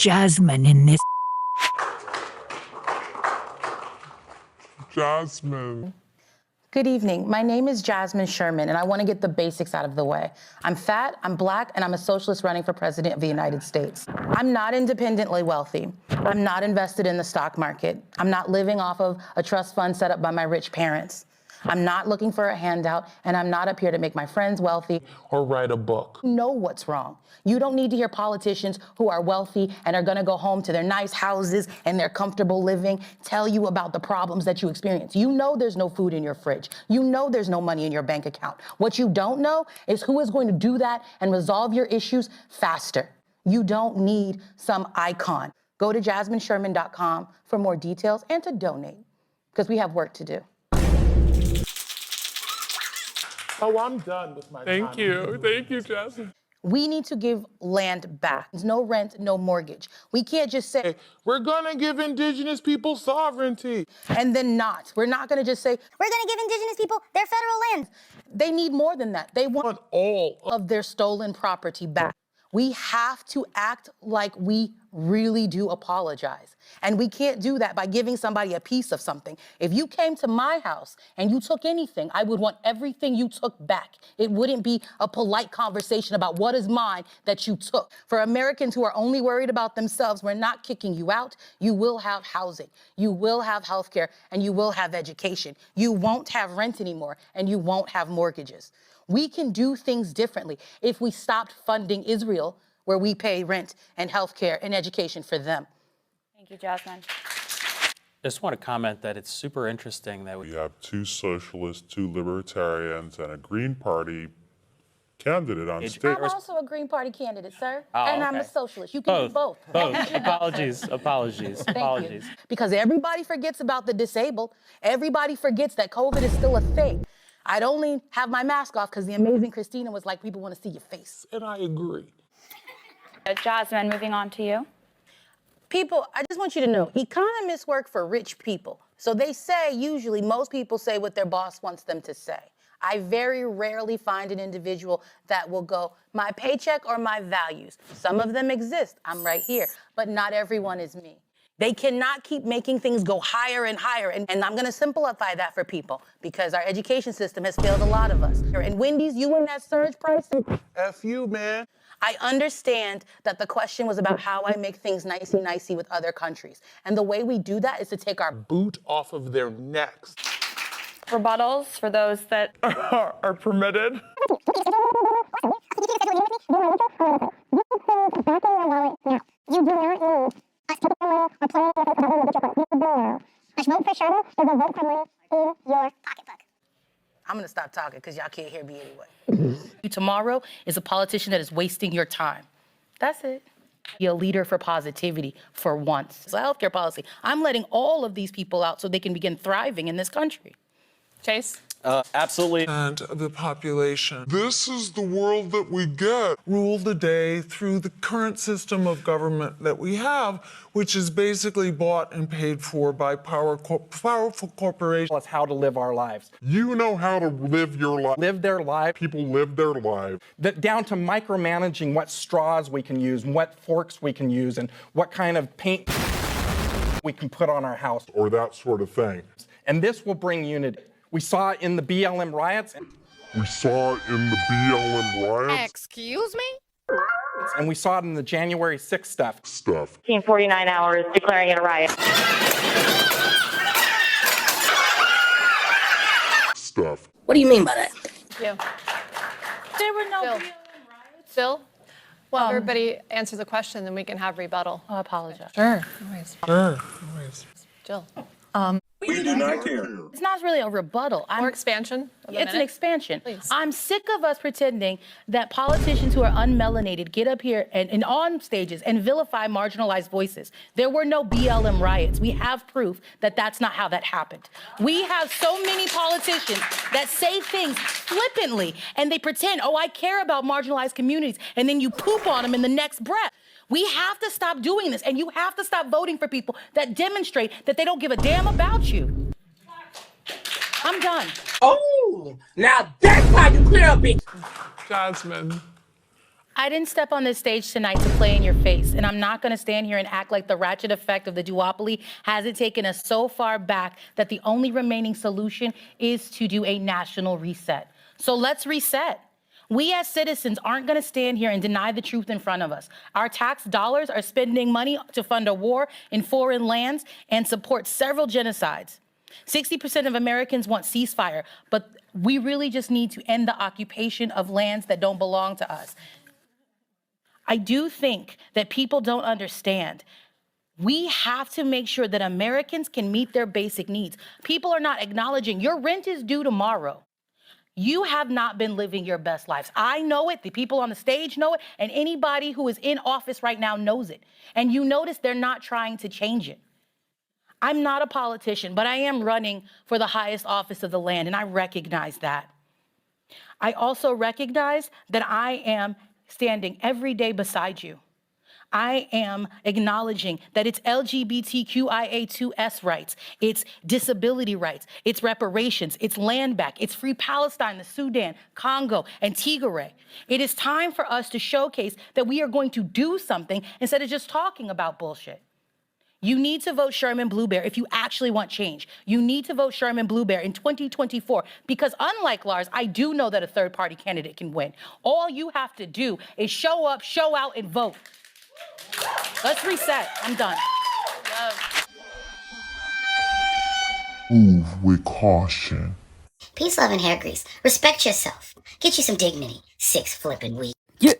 Jasmine in this. Jasmine. Good evening. My name is Jasmine Sherman, and I want to get the basics out of the way. I'm fat, I'm black, and I'm a socialist running for president of the United States. I'm not independently wealthy. I'm not invested in the stock market. I'm not living off of a trust fund set up by my rich parents. I'm not looking for a handout, and I'm not up here to make my friends wealthy Or write a book. You know what's wrong. You don't need to hear politicians who are wealthy and are gonna go home to their nice houses and their comfortable living tell you about the problems that you experience. You know there's no food in your fridge. You know there's no money in your bank account. What you don't know is who is going to do that and resolve your issues faster. You don't need some icon. Go to JasmineSherman.com for more details and to donate, because we have work to do. Oh, I'm done with my time. Thank you, Jasmine. We need to give land back. No rent, no mortgage. We can't just say, we're gonna give indigenous people sovereignty. And then not. We're not gonna just say, we're gonna give indigenous people their federal lands. They need more than that. They want all of their stolen property back. We have to act like we really do apologize. And we can't do that by giving somebody a piece of something. If you came to my house and you took anything, I would want everything you took back. It wouldn't be a polite conversation about what is mine that you took. For Americans who are only worried about themselves, we're not kicking you out. You will have housing, you will have healthcare, and you will have education. You won't have rent anymore, and you won't have mortgages. We can do things differently if we stopped funding Israel, where we pay rent and healthcare and education for them. Thank you, Jasmine. I just want to comment that it's super interesting that we have two socialists, two libertarians, and a Green Party candidate on stage. I'm also a Green Party candidate, sir. And I'm a socialist. You can do both. Apologies. Thank you. Because everybody forgets about the disabled. Everybody forgets that COVID is still a thing. I'd only have my mask off because the amazing Christina was like, people want to see your face. And I agree. Jasmine, moving on to you. People, I just want you to know, economists work for rich people. So they say, usually, most people say what their boss wants them to say. I very rarely find an individual that will go, my paycheck or my values. Some of them exist, I'm right here, but not everyone is me. They cannot keep making things go higher and higher. And I'm gonna simplify that for people because our education system has failed a lot of us. And Wendy's, you win that surge pricing? F you, man. I understand that the question was about how I make things nicey with other countries. And the way we do that is to take our boot off of their necks. Rebuttals for those that are permitted. I'm gonna stop talking because y'all can't hear me anyway. Tomorrow is a politician that is wasting your time. That's it. Be a leader for positivity for once. It's a healthcare policy. I'm letting all of these people out so they can begin thriving in this country. Chase? Absolutely. And the population. This is the world that we get. Rule the day through the current system of government that we have, which is basically bought and paid for by powerful corporations. Tell us how to live our lives. You know how to live your life. Live their life. People live their lives. Down to micromanaging what straws we can use, and what forks we can use, and what kind of paint we can put on our house. Or that sort of thing. And this will bring unity. We saw it in the BLM riots. Excuse me? And we saw it in the January 6th stuff. 49 hours declaring it a riot. What do you mean by that? You. There were no Bill. riots. Bill? Well, everybody answer the question, then we can have rebuttal. I apologize. Sure. Jill. We do not care. It's not really a rebuttal. More expansion? It's an expansion. Please. I'm sick of us pretending that politicians who are unmelanated get up here and on stages and vilify marginalized voices. There were no BLM riots. We have proof that that's not how that happened. We have so many politicians that say things flippantly and they pretend, oh, I care about marginalized communities, and then you poop on them in the next breath. We have to stop doing this, and you have to stop voting for people that demonstrate that they don't give a damn about you. I'm done. Oh, now that's how you clear up, bitch. Jasmine, I didn't step on this stage tonight to play in your face, and I'm not going to stand here and act like the ratchet effect of the duopoly hasn't taken us so far back that the only remaining solution is to do a national reset. So let's reset. We as citizens aren't going to stand here and deny the truth in front of us. Our tax dollars are spending money to fund a war in foreign lands and support several genocides. 60% of Americans want ceasefire, but we really just need to end the occupation of lands that don't belong to us. I do think that people don't understand. We have to make sure that Americans can meet their basic needs. People are not acknowledging your rent is due tomorrow. You have not been living your best lives. I know it, the people on the stage know it, and anybody who is in office right now knows it. And you notice they're not trying to change it. I'm not a politician, but I am running for the highest office of the land, and I recognize that. I also recognize that I am standing every day beside you. I am acknowledging that it's LGBTQIA2S rights, it's disability rights, it's reparations, it's land back, it's free Palestine, the Sudan, Congo, and Tigray. It is time for us to showcase that we are going to do something instead of just talking about bullshit. You need to vote Sherman Bluebear if you actually want change. You need to vote Sherman Bluebear in 2024 because unlike Lars, I do know that a third-party candidate can win. All you have to do is show up, show out, and vote. Let's reset. I'm done. Move with caution. Peace, love, and hair grease. Respect yourself. Get you some dignity. 6 flippin' weeks. Yeah.